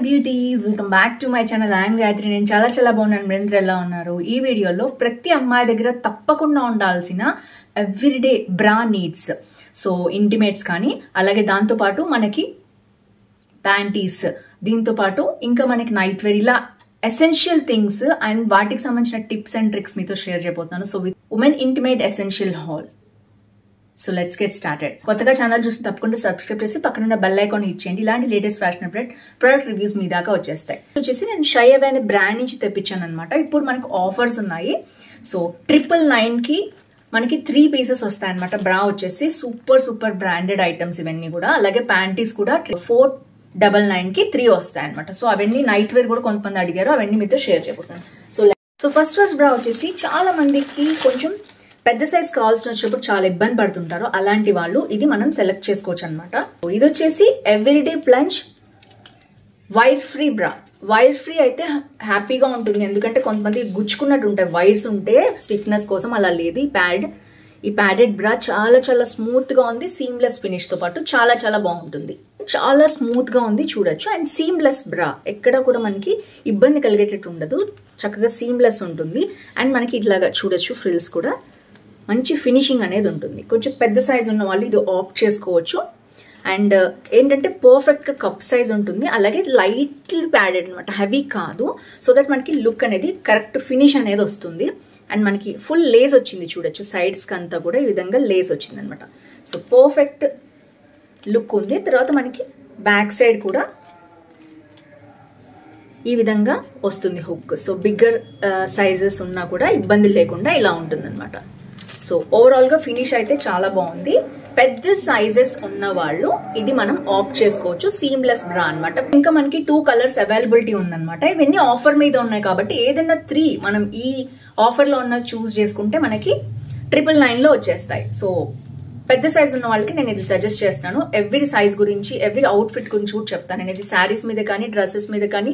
Beauties welcome back to my channel. I'm Gayatri. నేను చాలా బాగున్నాను. మీరందరూ ఎలా ఉన్నారు? ఈ వీడియోలో ప్రతి అమ్మాయి దగ్గర తప్పకుండా ఉండాల్సిన ఎవ్రీడే బ్రా నీడ్స్, సో ఇంటిమేట్స్ కానీ, అలాగే దాంతోపాటు మనకి ప్యాంటీస్, దీంతో పాటు ఇంకా మనకి నైట్ వేర్, ఇలా ఎసెన్షియల్ థింగ్స్ అండ్ వాటికి సంబంధించిన టిప్స్ అండ్ ట్రిక్స్ మీతో షేర్ చేయబోతున్నాను. So with women intimate essential hall. So let's get started. కొత్తగా ఛానల్ చూసి తప్పకుండా సబ్స్క్రైబ్ చేసి పక్కన బెల్ ఐకాన్ హిట్ చేయండి. ఇలాంటి latest fashion update product reviews మీ దాకా వచ్చేస్తాయి. వచ్చేసి నేను షై అవే అనే బ్రాండ్ నుంచి తెప్పించాను అనమాట. ఇప్పుడు మనకు ఆఫర్స్ ఉన్నాయి. సో 999కి మనకి 3 పీసెస్ వస్తాయి అనమాట. బ్రా వచ్చేసి సూపర్ బ్రాండెడ్ ఐటమ్స్ ఇవన్నీ కూడా. అలాగే ప్యాంటీస్ కూడా 499కి 3 వస్తాయి అనమాట. సో అవన్నీ నైట్ వేర్ కూడా కొంతమంది అడిగారు, అవన్నీ మీతో షేర్ చేయబోతున్నాను. సో ఫస్ట్ బ్రా వచ్చేసి చాలా మందికి కొంచెం పెద్ద సైజ్ కావాల్సిన వచ్చినప్పుడు చాలా ఇబ్బంది పడుతుంటారు. అలాంటి వాళ్ళు ఇది మనం సెలెక్ట్ చేసుకోవచ్చు అనమాట. ఇది వచ్చేసి ఎవ్రీడే ప్లంజ్ వైర్ ఫ్రీ బ్రా. వైర్ ఫ్రీ అయితే హ్యాపీగా ఉంటుంది, ఎందుకంటే కొంతమంది గుచ్చుకున్నట్టు ఉంటాయి వైర్స్ ఉంటే స్టిఫ్నెస్ కోసం. అలా లేదు. ఈ ప్యాడెడ్ బ్రా చాలా స్మూత్ గా ఉంది. సీమ్లెస్ ఫినిష్ తో పాటు చాలా బాగుంటుంది. చాలా స్మూత్ గా ఉంది, చూడొచ్చు. అండ్ సీమ్లెస్ బ్రా, ఎక్కడ కూడా మనకి ఇబ్బంది కలిగేటట్టు ఉండదు, చక్కగా సీమ్లెస్ ఉంటుంది. అండ్ మనకి ఇట్లాగా చూడొచ్చు, ఫ్రిల్స్ కూడా మంచి ఫినిషింగ్ అనేది ఉంటుంది. కొంచెం పెద్ద సైజ్ ఉన్న వాళ్ళు ఇది ఆప్ట్ చేసుకోవచ్చు. అండ్ ఏంటంటే పర్ఫెక్ట్గా కప్ సైజ్ ఉంటుంది. అలాగే లైట్లీ ప్యాడెడ్ అనమాట, హెవీ కాదు. సో దట్ మనకి లుక్ అనేది కరెక్ట్ ఫినిష్ అనేది వస్తుంది. అండ్ మనకి ఫుల్ లేస్ వచ్చింది, చూడొచ్చు. సైడ్స్కి అంతా కూడా ఈ విధంగా లేస్ వచ్చింది అనమాట. సో పర్ఫెక్ట్ లుక్ ఉంది. తర్వాత మనకి బ్యాక్ సైడ్ కూడా ఈ విధంగా వస్తుంది హుక్. సో బిగ్గర్ సైజెస్ ఉన్నా కూడా ఇబ్బంది లేకుండా ఇలా ఉంటుంది అనమాట. సో ఓవరాల్గా ఫినిష్ అయితే చాలా బాగుంది. పెద్ద సైజెస్ ఉన్న వాళ్ళు ఇది మనం ఆప్ట్ చేసుకోవచ్చు. సీమ్లెస్ బ్రా అనమాట. ఇంకా మనకి 2 కలర్స్ అవైలబిలిటీ ఉందన్నమాట. ఇవన్నీ ఆఫర్ మీద ఉన్నాయి కాబట్టి ఏదైనా 3 మనం ఈ ఆఫర్లో ఉన్న చూస్ చేసుకుంటే మనకి 999లో వచ్చేస్తాయి. సో పెద్ద సైజ్ ఉన్న వాళ్ళకి నేను ఇది సజెస్ట్ చేస్తున్నాను. ఎవ్రీ సైజ్ గురించి, ఎవ్రీ అవుట్ఫిట్ గురించి కూడా చెప్తాను. నేను ఇది శారీస్ మీద కానీ, డ్రెస్సెస్ మీద కానీ,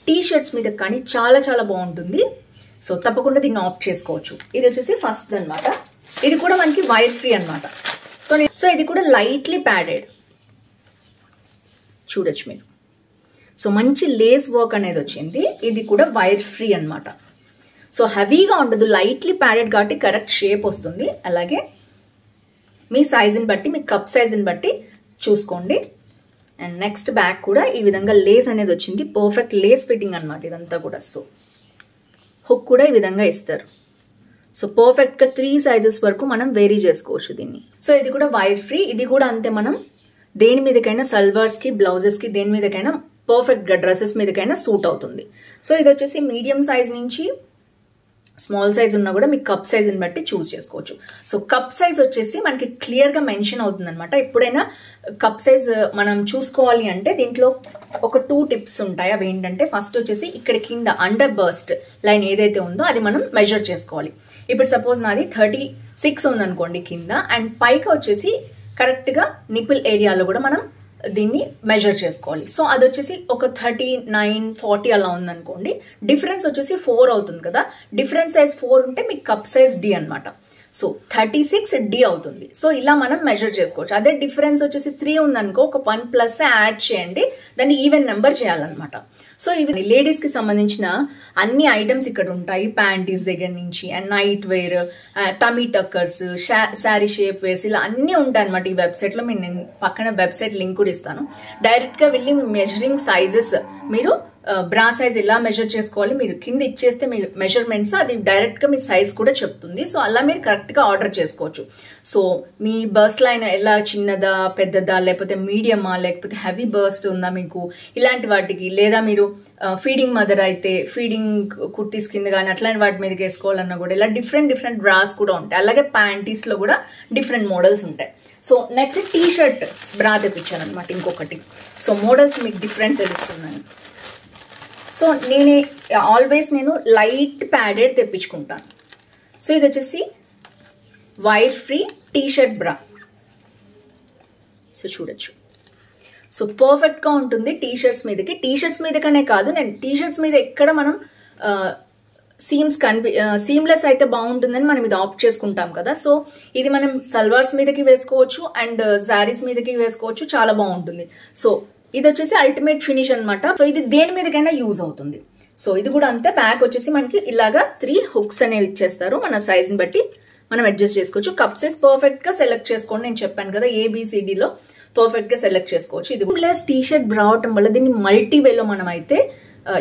టీ షర్ట్స్ మీద కానీ చాలా బాగుంటుంది. సో తప్పకుండా దీన్ని ఆప్ట్ చేసుకోవచ్చు. ఇది వచ్చేసి ఫస్ట్ అనమాట. ఇది కూడా మనకి వైర్ ఫ్రీ అనమాట. సో ఇది కూడా లైట్లీ ప్యాడెడ్, చూడొచ్చు మీరు. సో మంచి లేస్ వర్క్ అనేది వచ్చింది. ఇది కూడా వైర్ ఫ్రీ అనమాట. సో హెవీగా ఉండదు, లైట్లీ ప్యాడెడ్ కాబట్టి కరెక్ట్ షేప్ వస్తుంది. అలాగే మీ సైజుని బట్టి, మీ కప్ సైజుని బట్టి చూసుకోండి. అండ్ నెక్స్ట్ బ్యాక్ కూడా ఈ విధంగా లేస్ అనేది వచ్చింది. పర్ఫెక్ట్ లేస్ ఫిట్టింగ్ అనమాట ఇదంతా కూడా. సో హుక్ కూడా ఈ విధంగా ఇస్తారు. సో పర్ఫెక్ట్గా 3 సైజెస్ వరకు మనం వేరీ చేసుకోవచ్చు దీన్ని. సో ఇది కూడా వైర్ ఫ్రీ. ఇది కూడా అంతే, మనం దేని మీదకైనా, సల్వార్స్కి, బ్లౌజెస్కి, దేని మీదకైనా పర్ఫెక్ట్గా, డ్రెస్సెస్ మీదకైనా సూట్ అవుతుంది. సో ఇది వచ్చేసి మీడియం సైజ్ నుంచి స్మాల్ సైజ్ ఉన్నా కూడా మీ కప్ సైజ్ని బట్టి చూస్ చేసుకోవచ్చు. సో కప్ సైజ్ వచ్చేసి మనకి క్లియర్గా మెన్షన్ అవుతుంది అనమాట. ఎప్పుడైనా కప్ సైజ్ మనం చూసుకోవాలి అంటే దీంట్లో ఒక 2 టిప్స్ ఉంటాయి. అవి ఏంటంటే, ఫస్ట్ వచ్చేసి ఇక్కడ కింద అండర్ బర్స్ట్ లైన్ ఏదైతే ఉందో అది మనం మెజర్ చేసుకోవాలి. ఇప్పుడు సపోజ్ నాది 36 ఉందనుకోండి కింద, అండ్ పైకి వచ్చేసి కరెక్ట్గా నిపుల్ ఏరియాలో కూడా మనం దీన్ని మెజర్ చేసుకోవాలి. సో అది వచ్చేసి ఒక 39, 40 అలా ఉందనుకోండి. డిఫరెన్స్ వచ్చేసి 4 అవుతుంది కదా. డిఫరెన్స్ సైజ్ 4 ఉంటే మీకు కప్ సైజ్ D అనమాట. సో 36 D అవుతుంది. సో ఇలా మనం మెజర్ చేసుకోవచ్చు. అదే డిఫరెన్స్ వచ్చేసి 3 ఉందనుకో, ఒక 1+ యాడ్ చేయండి, దాన్ని ఈవెన్ నెంబర్ చేయాలన్నమాట. సో ఇవి లేడీస్కి సంబంధించిన అన్ని ఐటమ్స్ ఇక్కడ ఉంటాయి. ప్యాంటీస్ దగ్గర నుంచి, and night wear, tummy tuckers, sari shape wears, ఇలా అన్నీ ఉంటాయి అనమాట ఈ వెబ్సైట్లో. నేను పక్కన వెబ్సైట్ లింక్ కూడా ఇస్తాను. డైరెక్ట్గా వెళ్ళి మీ మెజరింగ్ సైజెస్, మీరు బ్రా సైజ్ ఎలా మెజర్ చేసుకోవాలి మీరు కింద ఇచ్చేస్తే మీ మెజర్మెంట్స్, అది డైరెక్ట్గా మీ సైజ్ కూడా చెప్తుంది. సో అలా మీరు కరెక్ట్గా ఆర్డర్ చేసుకోవచ్చు. సో మీ బర్స్ట్ లైన్ ఎలా, చిన్నదా, పెద్దదా, లేకపోతే మీడియమా, లేకపోతే హెవీ బర్స్ట్ ఉందా మీకు, ఇలాంటి వాటికి, లేదా మీరు ఫీడింగ్ మదర్ అయితే ఫీడింగ్ కుర్తీస్ కింద కానీ అట్లాంటి వాటి మీదకి వేసుకోవాలన్నా కూడా ఇలా డిఫరెంట్ బ్రాస్ కూడా ఉంటాయి. అలాగే ప్యాంటీస్లో కూడా డిఫరెంట్ మోడల్స్ ఉంటాయి. సో నెక్స్ట్ టీ షర్ట్ బ్రా తెప్పించాను అనమాట ఇంకొకటి. సో మోడల్స్ మీకు డిఫరెంట్ తెలుస్తున్నాను. సో నేను లైట్ ప్యాడెడ్ తెప్పించుకుంటాను. సో ఇది వచ్చేసి వైర్ ఫ్రీ టీ షర్ట్ బ్రా. సో చూడొచ్చు. సో పర్ఫెక్ట్గా ఉంటుంది టీ షర్ట్స్ మీదకి. టీ షర్ట్స్ మీదకనే కాదు, నేను టీ షర్ట్స్ మీద ఎక్కడ మనం సీమ్లెస్ అయితే బాగుంటుందని మనం ఇది ఆప్ట్ చేసుకుంటాం కదా. సో ఇది మనం సల్వార్స్ మీదకి వేసుకోవచ్చు, అండ్ శారీస్ మీదకి వేసుకోవచ్చు, చాలా బాగుంటుంది. సో ఇది వచ్చేసి అల్టిమేట్ ఫినిష్ అనమాట. సో ఇది దేని మీదకైనా యూజ్ అవుతుంది. సో ఇది కూడా అంతే. బ్యాక్ వచ్చేసి మనకి ఇలాగా 3 హుక్స్ అనేవి ఇచ్చేస్తారు. మన సైజ్ ని బట్టి మనం అడ్జస్ట్ చేసుకోవచ్చు. కప్ సైజ్ పర్ఫెక్ట్ గా సెలెక్ట్ చేసుకోండి. నేను చెప్పాను కదా ABCDలో పర్ఫెక్ట్ గా సెలెక్ట్ చేసుకోవచ్చు. ఇది ప్లస్ టీ షర్ట్ రావటం వల్ల దీన్ని మల్టీ వేలో మనం అయితే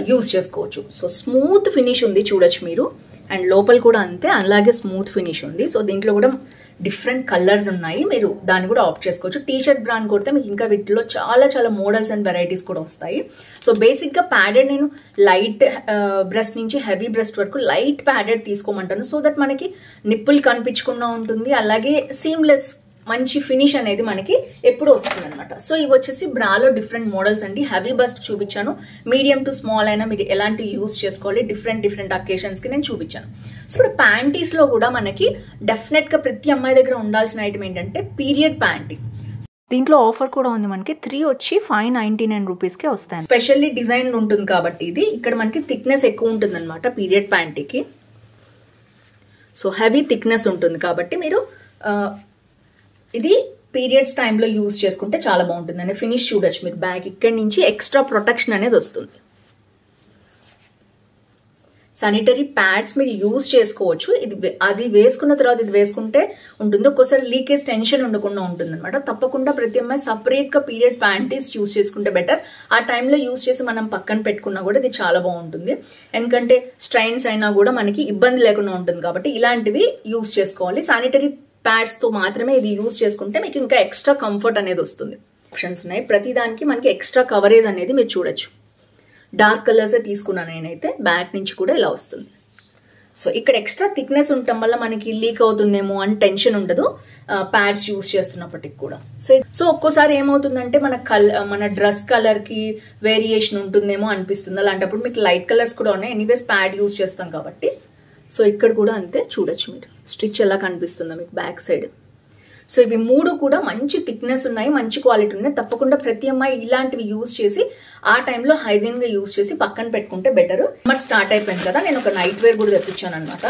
యూజ్ చేసుకోవచ్చు. సో స్మూత్ ఫినిష్ ఉంది చూడొచ్చు మీరు. అండ్ లోపల కూడా అంతే, అలాగే స్మూత్ ఫినిష్ ఉంది. సో దీంట్లో కూడా డిఫరెంట్ కలర్స్ ఉన్నాయి, మీరు దాన్ని కూడా ఆప్ట్ చేసుకోవచ్చు. టీ షర్ట్ బ్రాండ్ కొడితే మీకు ఇంకా వీటిలో చాలా చాలా మోడల్స్ అండ్ వెరైటీస్ కూడా వస్తాయి. సో బేసిక్గా ప్యాడెడ్ నేను లైట్ బ్రెస్ట్ నుంచి హెవీ బ్రెస్ట్ వరకు లైట్ ప్యాడెడ్ తీసుకోమంటాను. సో దట్ మనకి నిప్పులు కనిపించకుండా ఉంటుంది, అలాగే సీమ్లెస్ మంచి ఫినిష్ అనేది మనకి ఎప్పుడు వస్తుంది అనమాట. సో ఇవి వచ్చేసి బ్రాలో డిఫరెంట్ మోడల్స్ అండి. హెవీ బస్ట్ చూపించాను, మీడియం టు స్మాల్ అయినా మీరు ఎలాంటి యూస్ చేసుకోవాలి డిఫరెంట్ అకేషన్స్ కి నేను చూపించాను. సో ఇప్పుడు ప్యాంటీస్ లో కూడా మనకి డెఫినెట్ గా ప్రతి అమ్మాయి దగ్గర ఉండాల్సిన ఐటమ్ ఏంటంటే పీరియడ్ ప్యాంటీ. దీంట్లో ఆఫర్ కూడా ఉంది మనకి. 3 వచ్చి 599 రూపీస్కే వస్తాయి. స్పెషల్లీ డిజైన్ ఉంటుంది కాబట్టి ఇది ఇక్కడ మనకి థిక్నెస్ ఎక్కువ ఉంటుంది అనమాట పీరియడ్ ప్యాంటీకి. సో హెవీ థిక్నెస్ ఉంటుంది కాబట్టి మీరు ఇది పీరియడ్స్ టైంలో యూజ్ చేసుకుంటే చాలా బాగుంటుంది అండి. ఫినిష్ చూడొచ్చు మీరు. బ్యాక్ ఇక్కడి నుంచి ఎక్స్ట్రా ప్రొటెక్షన్ అనేది వస్తుంది. శానిటరీ ప్యాడ్స్ మీరు యూజ్ చేసుకోవచ్చు. ఇది అది వేసుకున్న తర్వాత ఇది వేసుకుంటే ఉంటుంది. ఒక్కోసారి లీకేజ్ టెన్షన్ ఉండకుండా ఉంటుంది అనమాట. తప్పకుండా ప్రతి అమ్మాయి సపరేట్గా పీరియడ్ ప్యాంటీస్ యూజ్ చేసుకుంటే బెటర్. ఆ టైంలో యూజ్ చేసి మనం పక్కన పెట్టుకున్నా కూడా ఇది చాలా బాగుంటుంది. ఎందుకంటే స్ట్రైన్స్ అయినా కూడా మనకి ఇబ్బంది లేకుండా ఉంటుంది కాబట్టి ఇలాంటివి యూజ్ చేసుకోవాలి. శానిటరీ ప్యాడ్స్ తో మాత్రమే ఇది యూజ్ చేసుకుంటే మీకు ఇంకా ఎక్స్ట్రా కంఫర్ట్ అనేది వస్తుంది. ఆప్షన్స్ ఉన్నాయి ప్రతి దానికి. మనకి ఎక్స్ట్రా కవరేజ్ అనేది మీరు చూడొచ్చు. డార్క్ కలర్సే తీసుకున్నాను నేనైతే. బ్యాక్ నుంచి కూడా ఇలా వస్తుంది. సో ఇక్కడ ఎక్స్ట్రా థిక్నెస్ ఉండటం వల్ల మనకి లీక్ అవుతుందేమో అని టెన్షన్ ఉండదు ప్యాడ్స్ యూజ్ చేస్తున్నప్పటికి కూడా. సో ఒక్కోసారి ఏమవుతుందంటే మన డ్రెస్ కలర్ కి వేరియేషన్ ఉంటుందేమో అనిపిస్తుంది. అలాంటప్పుడు మీకు లైట్ కలర్స్ కూడా ఉన్నాయి. ఎనీవేస్ ప్యాడ్ యూజ్ చేస్తాం కాబట్టి. సో ఇక్కడ కూడా అంతే చూడొచ్చు మీరు. స్టిచ్ ఎలా కనిపిస్తుందో మీకు బ్యాక్ సైడ్. సో ఇవి 3 కూడా మంచి థిక్నెస్ ఉన్నాయి, మంచి క్వాలిటీ ఉన్నాయి. తప్పకుండా ప్రతి అమ్మాయి ఇలాంటివి యూజ్ చేసి ఆ టైంలో హైజీన్ గా యూజ్ చేసి పక్కన పెట్టుకుంటే బెటర్. మరి స్టార్ట్ అయిపోయింది కదా, నేను ఒక నైట్ వేర్ కూడా తెప్పించాను అనమాట.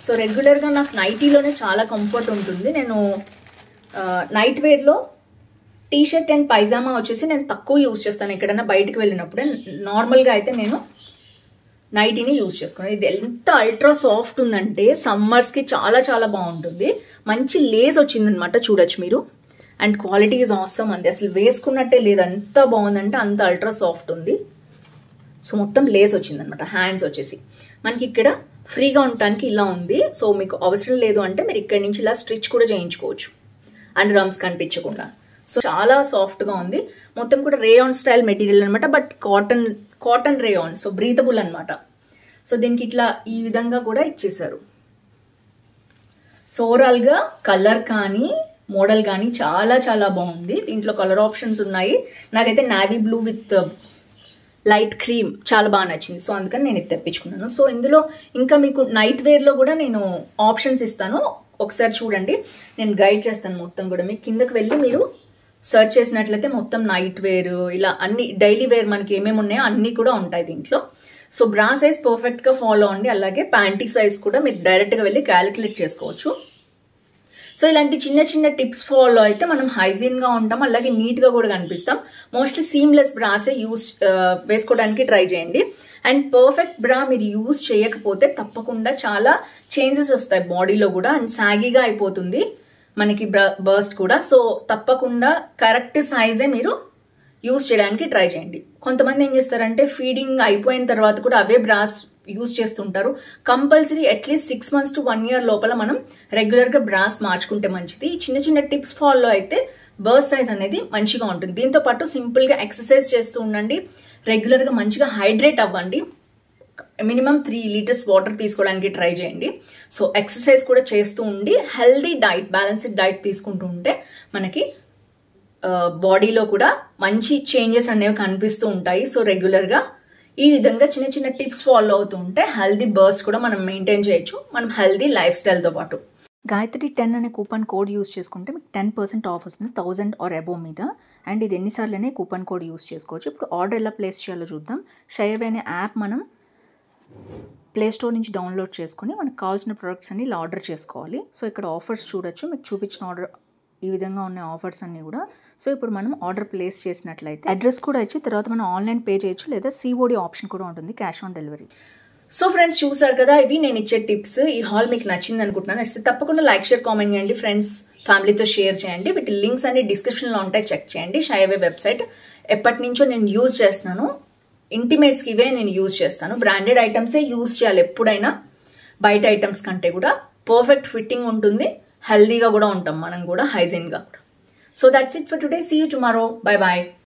సో రెగ్యులర్ గా నాకు నైటీలోనే చాలా కంఫర్ట్ ఉంటుంది. నేను నైట్ వేర్ లో టీ షర్ట్ అండ్ పైజామా వచ్చేసి నేను తక్కువ యూజ్ చేస్తాను ఎక్కడైనా బయటకు వెళ్ళినప్పుడే. నార్మల్గా అయితే నేను నైటీని యూజ్ చేసుకున్నాను. ఇది ఎంత అల్ట్రా సాఫ్ట్ ఉందంటే సమ్మర్స్కి చాలా చాలా బాగుంటుంది. మంచి లేస్ వచ్చిందనమాట చూడొచ్చు మీరు. అండ్ క్వాలిటీ ఈజ్ ఆసమ్ అండి. అసలు వేసుకున్నట్టే లేదు, అంత బాగుందంటే అంత అల్ట్రా సాఫ్ట్ ఉంది. సో మొత్తం లేస్ వచ్చిందనమాట. హ్యాండ్స్ వచ్చేసి మనకి ఇక్కడ ఫ్రీగా ఉండటానికి ఇలా ఉంది. సో మీకు అవసరం లేదు అంటే మీరు ఇక్కడ నుంచి ఇలా స్టిచ్ కూడా చేయించుకోవచ్చు అండ్ రమ్స్ కనిపించకుండా. సో చాలా సాఫ్ట్గా ఉంది. మొత్తం కూడా రేయాన్ స్టైల్ మెటీరియల్ అనమాట. But cotton rayon, so breathable అనమాట. సో దీనికి ఇట్లా ఈ విధంగా కూడా ఇచ్చేసారు. సో ఓవరాల్గా కలర్ కానీ మోడల్ కానీ చాలా చాలా బాగుంది. దీంట్లో కలర్ ఆప్షన్స్ ఉన్నాయి. నాకైతే navy blue with light cream చాలా బాగా నచ్చింది. సో అందుకని నేను ఇది తెప్పించుకున్నాను. సో ఇందులో ఇంకా మీకు నైట్ వేర్లో కూడా నేను ఆప్షన్స్ ఇస్తాను, ఒకసారి చూడండి. నేను గైడ్ చేస్తాను మొత్తం కూడా. మీకు కిందకి వెళ్ళి మీరు సర్చ్ చేసినట్లయితే మొత్తం నైట్ వేర్ ఇలా అన్ని డైలీ వేర్ మనకి ఏమేమి ఉన్నాయో అన్నీ కూడా ఉంటాయి దీంట్లో. సో బ్రా సైజ్ పర్ఫెక్ట్గా ఫాలో అవ్వండి. అలాగే ప్యాంటీ సైజ్ కూడా మీరు డైరెక్ట్గా వెళ్ళి క్యాలిక్యులేట్ చేసుకోవచ్చు. సో ఇలాంటి చిన్న చిన్న టిప్స్ ఫాలో అయితే మనం హైజీన్గా ఉంటాం, అలాగే నీట్గా కూడా కనిపిస్తాం. మోస్ట్లీ సీమ్లెస్ బ్రాసే వేసుకోవడానికి ట్రై చేయండి. అండ్ పర్ఫెక్ట్ బ్రా మీరు యూజ్ చేయకపోతే తప్పకుండా చాలా చేంజెస్ వస్తాయి బాడీలో కూడా. అండ్ సాగీగా అయిపోతుంది మనకి బర్స్ట్ కూడా. సో తప్పకుండా కరెక్ట్ సైజే మీరు యూజ్ చేయడానికి ట్రై చేయండి. కొంతమంది ఏం చేస్తారంటే ఫీడింగ్ అయిపోయిన తర్వాత కూడా అవే బ్రాస్ యూజ్ చేస్తుంటారు. Compulsory at least 6 months to 1 year లోపల మనం రెగ్యులర్గా బ్రాస్ మార్చుకుంటే మంచిది. ఈ చిన్న చిన్న టిప్స్ ఫాలో అయితే బర్స్ట్ సైజ్ అనేది మంచిగా ఉంటుంది. దీంతో పాటు సింపుల్గా ఎక్సర్సైజ్ చేస్తూ ఉండండి. రెగ్యులర్గా మంచిగా హైడ్రేట్ అవ్వండి. మినిమం 3 liters వాటర్ తీసుకోవడానికి ట్రై చేయండి. సో ఎక్సర్సైజ్ కూడా చేస్తూ ఉండి హెల్దీ డైట్, బ్యాలెన్స్డ్ డైట్ తీసుకుంటూ ఉంటే మనకి బాడీలో కూడా మంచి చేంజెస్ అనేవి కనిపిస్తూ ఉంటాయి. సో రెగ్యులర్గా ఈ విధంగా చిన్న చిన్న టిప్స్ ఫాలో అవుతూ ఉంటే హెల్దీ బర్స్ట్ కూడా మనం మెయింటైన్ చేయొచ్చు, మనం హెల్దీ లైఫ్ స్టైల్తో పాటు. గాయత్రి 10 అనే కూపన్ కోడ్ యూస్ చేసుకుంటే మీకు 10% ఆఫ్ వస్తుంది 1000 or above మీద. అండ్ ఇది ఎన్నిసార్లు కూపన్ కోడ్ యూస్ చేసుకోవచ్చు. ఇప్పుడు ఆర్డర్ ఎలా ప్లేస్ చేయాలో చూద్దాం. షైవే అనే యాప్ మనం ప్లే స్టోర్ నుంచి డౌన్లోడ్ చేసుకుని మనకు కావాల్సిన ప్రొడక్ట్స్ అన్ని ఇలా ఆర్డర్ చేసుకోవాలి. సో ఇక్కడ ఆఫర్స్ చూడొచ్చు. మీకు చూపించిన ఆర్డర్ ఈ విధంగా ఉన్నాయి ఆఫర్స్ అన్నీ కూడా. సో ఇప్పుడు మనం ఆర్డర్ ప్లేస్ చేసినట్లయితే అడ్రస్ కూడా ఇచ్చి తర్వాత మనం ఆన్లైన్ పే చేయొచ్చు, లేదా COD ఆప్షన్ కూడా ఉంటుంది, cash on delivery. So friends చూసారు కదా, ఇవి నేను ఇచ్చే టిప్స్. ఈ హాల్ మీకు నచ్చింది అనుకుంటున్నాను. నచ్చితే తప్పకుండా లైక్, షేర్, కామెంట్ చేయండి. ఫ్రెండ్స్, ఫ్యామిలీతో షేర్ చేయండి. వీటి లింక్స్ అన్ని డిస్క్రిప్షన్లో ఉంటాయి, చెక్ చేయండి. షైవే వెబ్సైట్ ఎప్పటి నుంచో నేను యూజ్ చేస్తున్నాను. ఇంటిమేట్స్కి ఇవే నేను యూజ్ చేస్తాను. బ్రాండెడ్ ఐటమ్సే యూజ్ చేయాలి ఎప్పుడైనా, బయట ఐటమ్స్ కంటే కూడా. పర్ఫెక్ట్ ఫిట్టింగ్ ఉంటుంది, హెల్దీగా కూడా ఉంటాం మనం కూడా, హైజీన్గా కూడా. So that's it for today. See you tomorrow. Bye bye.